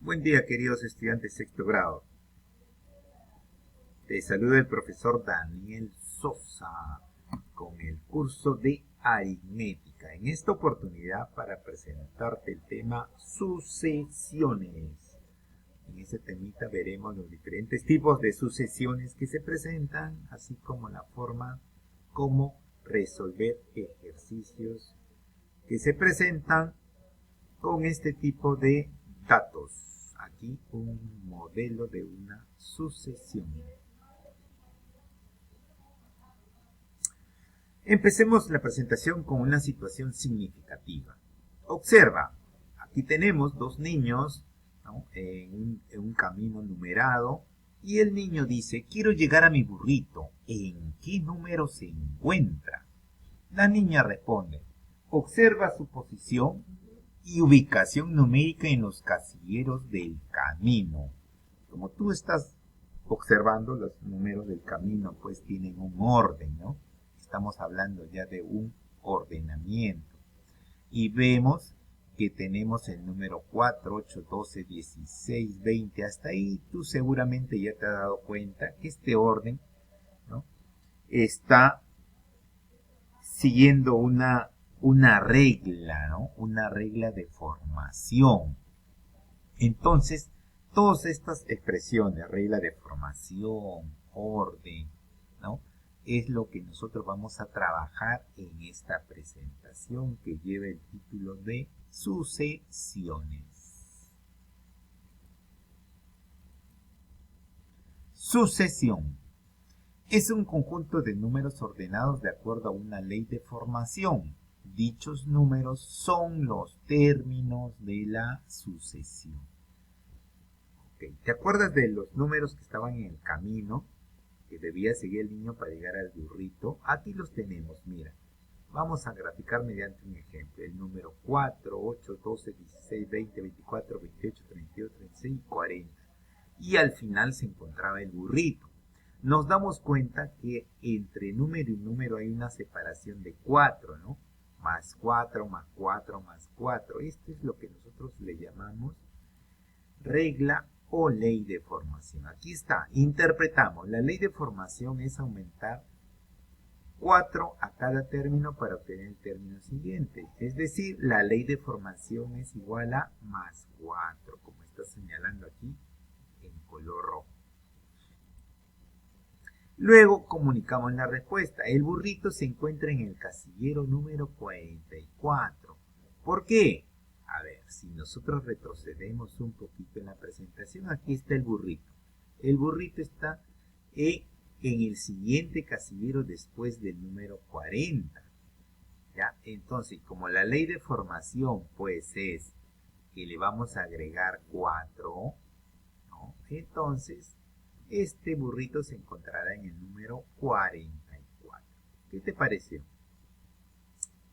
Buen día, queridos estudiantes de sexto grado. Te saluda el profesor Daniel Sosa con el curso de aritmética. En esta oportunidad para presentarte el tema sucesiones. En este temita veremos los diferentes tipos de sucesiones que se presentan, así como la forma como resolver ejercicios que se presentan con este tipo de datos. Aquí un modelo de una sucesión. Empecemos la presentación con una situación significativa. Observa, aquí tenemos dos niños, ¿no?, en un camino numerado, y el niño dice: quiero llegar a mi burrito. ¿En qué número se encuentra? La niña responde: observa su posición y ubicación numérica en los casilleros del camino. Como tú estás observando, los números del camino pues tienen un orden, ¿no? Estamos hablando ya de un ordenamiento. Y vemos que tenemos el número 4, 8, 12, 16, 20. Hasta ahí tú seguramente ya te has dado cuenta que este orden, ¿no?, está siguiendo una regla, ¿no? Una regla de formación. Entonces, todas estas expresiones, regla de formación, orden, ¿no?, es lo que nosotros vamos a trabajar en esta presentación que lleva el título de sucesiones. Sucesión es un conjunto de números ordenados de acuerdo a una ley de formación. Dichos números son los términos de la sucesión. Okay. ¿Te acuerdas de los números que estaban en el camino que debía seguir el niño para llegar al burrito? Aquí los tenemos, mira. Vamos a graficar mediante un ejemplo. El número 4, 8, 12, 16, 20, 24, 28, 32, 36 y 40. Y al final se encontraba el burrito. Nos damos cuenta que entre número y número hay una separación de 4, ¿no? Más 4, más 4, más 4. Esto es lo que nosotros le llamamos regla o ley de formación. Aquí está, interpretamos. La ley de formación es aumentar 4 a cada término para obtener el término siguiente. Es decir, la ley de formación es igual a más 4, como está señalando aquí en color rojo. Luego comunicamos la respuesta. El burrito se encuentra en el casillero número 44. ¿Por qué? A ver, si nosotros retrocedemos un poquito en la presentación, aquí está el burrito. El burrito está en el siguiente casillero después del número 40. ¿Ya? Entonces, como la ley de formación pues es que le vamos a agregar 4, ¿no?, entonces este burrito se encontrará en el número 44. ¿Qué te pareció?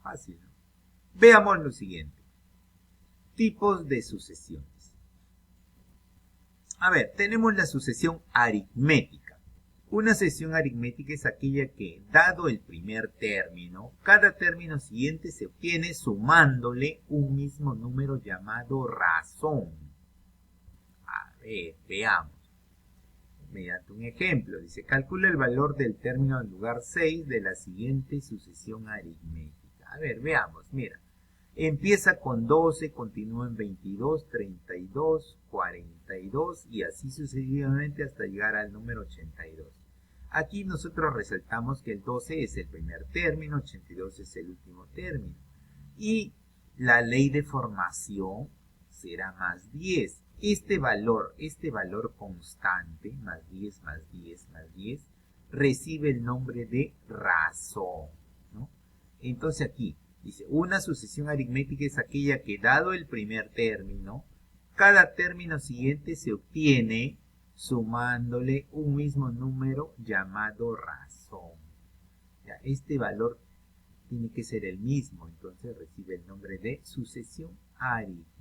Fácil, ¿no? Veamos lo siguiente. Tipos de sucesiones. A ver, tenemos la sucesión aritmética. Una sucesión aritmética es aquella que, dado el primer término, cada término siguiente se obtiene sumándole un mismo número llamado razón. A ver, veamos. Mediante un ejemplo, dice: calcula el valor del término del lugar 6 de la siguiente sucesión aritmética. A ver, veamos, mira. Empieza con 12, continúa en 22, 32, 42 y así sucesivamente hasta llegar al número 82. Aquí nosotros resaltamos que el 12 es el primer término, 82 es el último término. Y la ley de formación será más 10. Este valor constante, más 10, más 10, más 10, recibe el nombre de razón, ¿no? Entonces aquí dice: una sucesión aritmética es aquella que, dado el primer término, cada término siguiente se obtiene sumándole un mismo número llamado razón. Ya, este valor tiene que ser el mismo, entonces recibe el nombre de sucesión aritmética.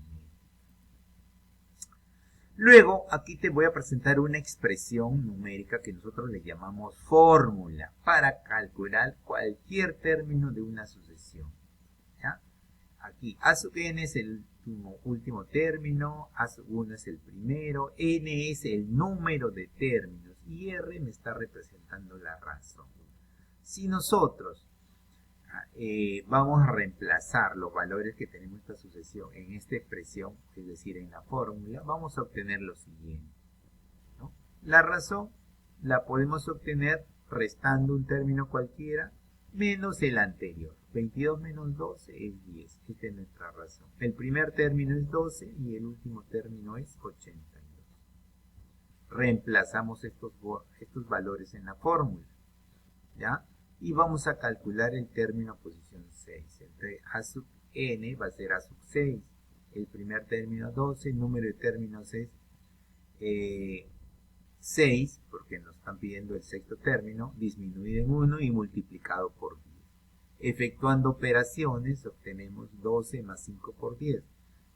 Luego, aquí te voy a presentar una expresión numérica que nosotros le llamamos fórmula para calcular cualquier término de una sucesión. ¿Ya? aquí A sub n es el último término, A sub 1 es el primero, n es el número de términos y r me está representando la razón. Si nosotros vamos a reemplazar los valores que tenemos en esta sucesión en esta expresión, es decir, en la fórmula, vamos a obtener lo siguiente, ¿no? La razón la podemos obtener restando un término cualquiera menos el anterior. 22 menos 12 es 10. Esta es nuestra razón. El primer término es 12 y el último término es 82. Reemplazamos estos valores en la fórmula, ¿ya? Y vamos a calcular el término posición 6. Entre A sub n va a ser A sub 6. El primer término 12, el número de términos es 6, porque nos están pidiendo el sexto término, disminuido en 1 y multiplicado por 10. Efectuando operaciones obtenemos 12 más 5 por 10.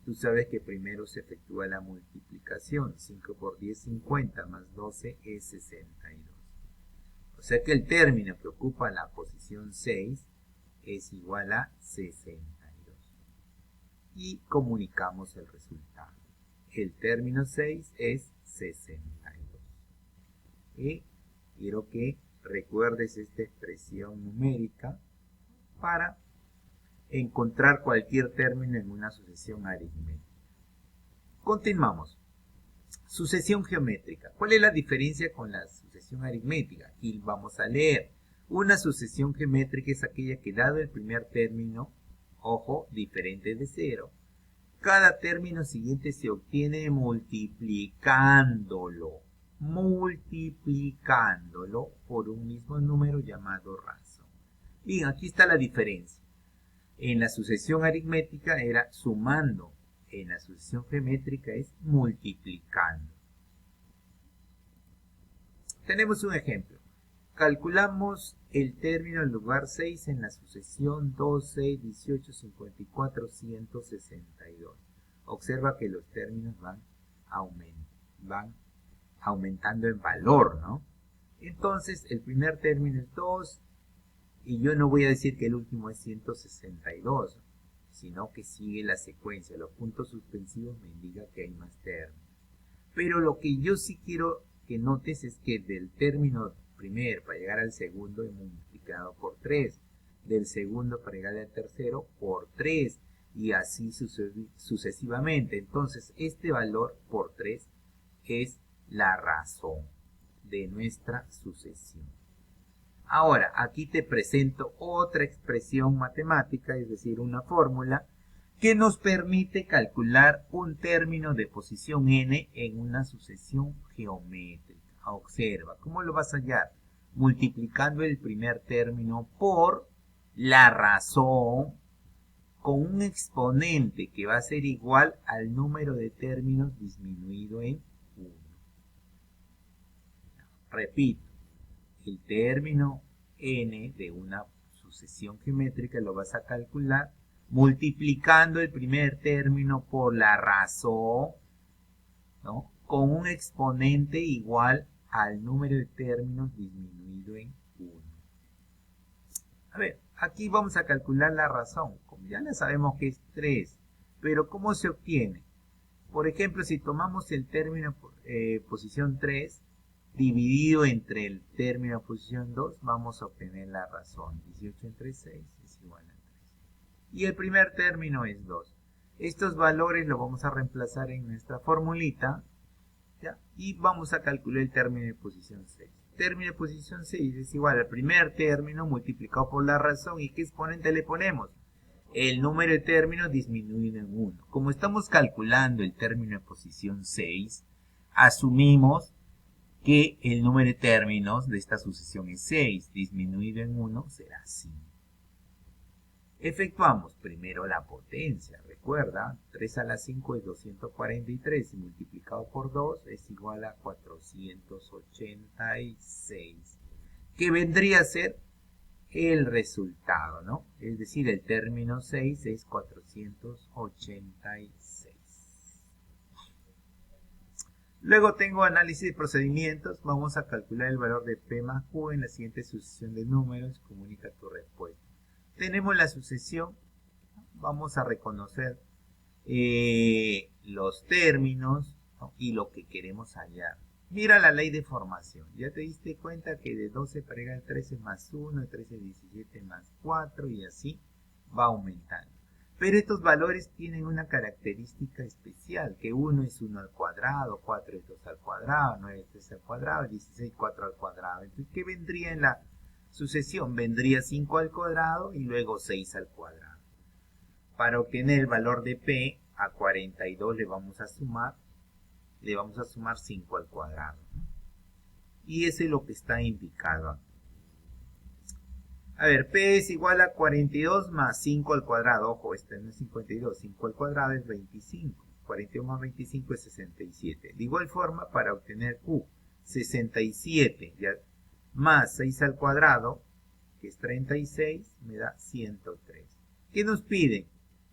Tú sabes que primero se efectúa la multiplicación. 5 por 10, 50, más 12 es 62. O sea que el término que ocupa la posición 6 es igual a 62. Y comunicamos el resultado. El término 6 es 62. Y quiero que recuerdes esta expresión numérica para encontrar cualquier término en una sucesión aritmética. Continuamos. Sucesión geométrica. ¿Cuál es la diferencia con la sucesión aritmética? Aquí vamos a leer. Una sucesión geométrica es aquella que, dado el primer término, ojo, diferente de 0, cada término siguiente se obtiene multiplicándolo por un mismo número llamado razón. Bien, aquí está la diferencia. En la sucesión aritmética era sumando. En la sucesión geométrica es multiplicando. Tenemos un ejemplo. Calculamos el término en lugar 6 en la sucesión 2, 6, 18, 54, 162. Observa que los términos van aumentando en valor, ¿no? Entonces, el primer término es 2, y yo no voy a decir que el último es 162, sino que sigue la secuencia. Los puntos suspensivos me indican que hay más términos. Pero lo que yo sí quiero que notes es que del término primero para llegar al segundo he multiplicado por 3, del segundo para llegar al tercero por 3, y así sucesivamente. Entonces, este valor por 3 es la razón de nuestra sucesión. Ahora, aquí te presento otra expresión matemática, es decir, una fórmula que nos permite calcular un término de posición n en una sucesión geométrica. Observa, ¿cómo lo vas a hallar? Multiplicando el primer término por la razón con un exponente que va a ser igual al número de términos disminuido en 1. Repito. El término n de una sucesión geométrica lo vas a calcular multiplicando el primer término por la razón, ¿no?, con un exponente igual al número de términos disminuido en 1. A ver, aquí vamos a calcular la razón. Como ya la sabemos que es 3, pero ¿cómo se obtiene? Por ejemplo, si tomamos el término posición 3, dividido entre el término posición 2, vamos a obtener la razón. 18 entre 6 es igual a 3. Y el primer término es 2. Estos valores los vamos a reemplazar en nuestra formulita, ¿ya? Y vamos a calcular el término de posición 6. Término de posición 6 es igual al primer término multiplicado por la razón. ¿Y qué exponente le ponemos? El número de términos disminuido en 1. Como estamos calculando el término de posición 6, asumimos que el número de términos de esta sucesión es 6, disminuido en 1 será 5. Efectuamos primero la potencia. Recuerda, 3 a la 5 es 243 y multiplicado por 2 es igual a 486, que vendría a ser el resultado, ¿no? Es decir, el término 6 es 486. Luego tengo análisis de procedimientos. Vamos a calcular el valor de P más Q en la siguiente sucesión de números. Comunica tu respuesta. Tenemos la sucesión vamos a reconocer los términos, ¿no? Y lo que queremos hallar. Mira la ley de formación. Ya te diste cuenta que de 12 para llegar al 13 más 1, de 13 a 17 más 4 y así va aumentando. Pero estos valores tienen una característica especial, que 1 es 1 al cuadrado, 4 es 2 al cuadrado, 9 es 3 al cuadrado, 16 4 al cuadrado. Entonces, ¿qué vendría en la sucesión? Vendría 5 al cuadrado y luego 6 al cuadrado. Para obtener el valor de P, a 42 le vamos a sumar 5 al cuadrado, ¿no? Y eso es lo que está indicado aquí. A ver, P es igual a 42 más 5 al cuadrado. Ojo, este no es 52. 5 al cuadrado es 25. 42 más 25 es 67. De igual forma, para obtener Q, 67 ya, más 6 al cuadrado, que es 36, me da 103. ¿Qué nos piden?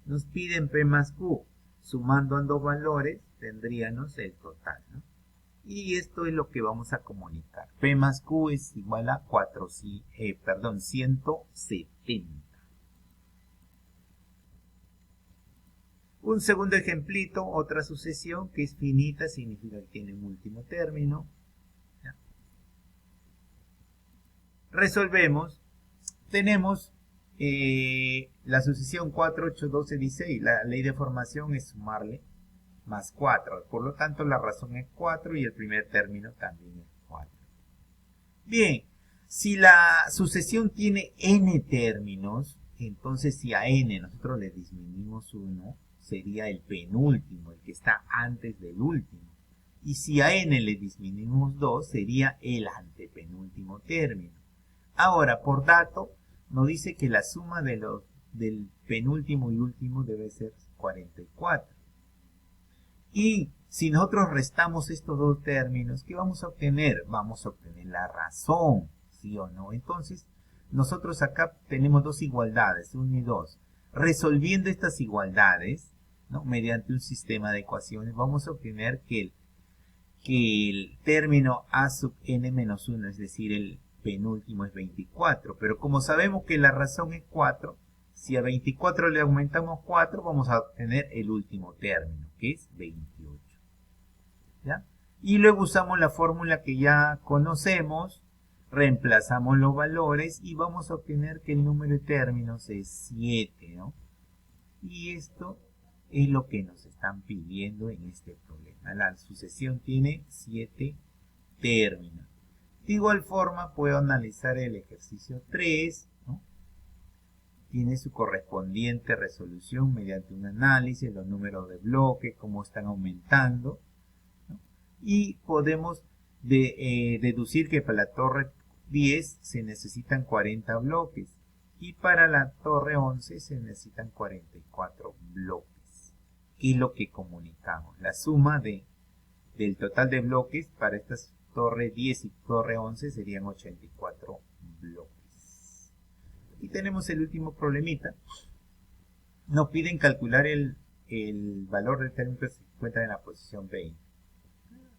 Nos piden P más Q. Sumando ambos valores, tendríamos el total, ¿no? Y esto es lo que vamos a comunicar. P más Q es igual a 170. Un segundo ejemplito, otra sucesión que es finita, significa que tiene un último término. ¿Ya? Resolvemos. Tenemos la sucesión 4, 8, 12, 16. La ley de formación es sumarle más 4. Por lo tanto, la razón es 4 y el primer término también es 4. Bien, si la sucesión tiene n términos, entonces si a n nosotros le disminuimos 1, sería el penúltimo, el que está antes del último. Y si a n le disminuimos 2, sería el antepenúltimo término. Ahora, por dato, nos dice que la suma del penúltimo y último debe ser 44. Y si nosotros restamos estos dos términos, ¿qué vamos a obtener? Vamos a obtener la razón, ¿sí o no? Entonces, nosotros acá tenemos dos igualdades, 1 y 2. Resolviendo estas igualdades, ¿no? Mediante un sistema de ecuaciones, vamos a obtener que el término a sub n menos 1, es decir, el penúltimo es 24. Pero como sabemos que la razón es 4, si a 24 le aumentamos 4, vamos a obtener el último término, que es 28. ¿Ya? Y luego usamos la fórmula que ya conocemos, reemplazamos los valores y vamos a obtener que el número de términos es 7, ¿no? Y esto es lo que nos están pidiendo en este problema. La sucesión tiene 7 términos. De igual forma, puedo analizar el ejercicio 3, ¿no? Tiene su correspondiente resolución mediante un análisis, los números de bloques, cómo están aumentando, ¿no? Y podemos deducir que para la torre 10 se necesitan 40 bloques y para la torre 11 se necesitan 44 bloques. ¿Qué es lo que comunicamos? La suma del total de bloques para estas torre 10 y torre 11 serían 84 bloques. Y tenemos el último problemita. Nos piden calcular el valor del término que se encuentra en la posición 20.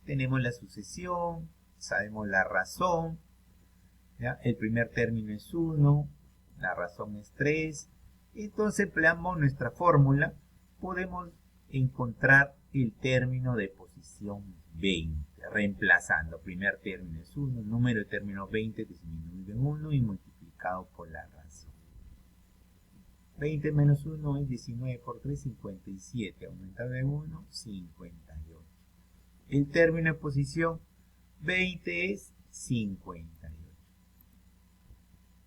Tenemos la sucesión, sabemos la razón, ¿ya? El primer término es 1, la razón es 3. Entonces empleamos nuestra fórmula, podemos encontrar el término de posición 20, reemplazando. Primer término es 1, número de término 20 disminuido en 1 y multiplicado por la razón. 20 menos 1 es 19 por 3, 57, aumentado en 1, 58. El término de posición 20 es 58.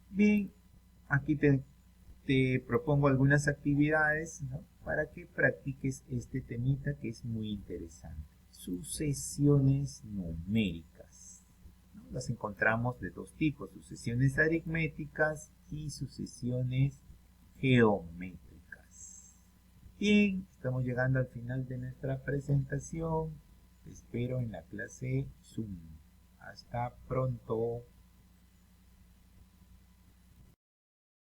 Bien, aquí te propongo algunas actividades, ¿no? Para que practiques este temita que es muy interesante. Sucesiones numéricas, ¿no? Las encontramos de dos tipos, sucesiones aritméticas y sucesiones geométricas. Bien, estamos llegando al final de nuestra presentación. Te espero en la clase Zoom. Hasta pronto.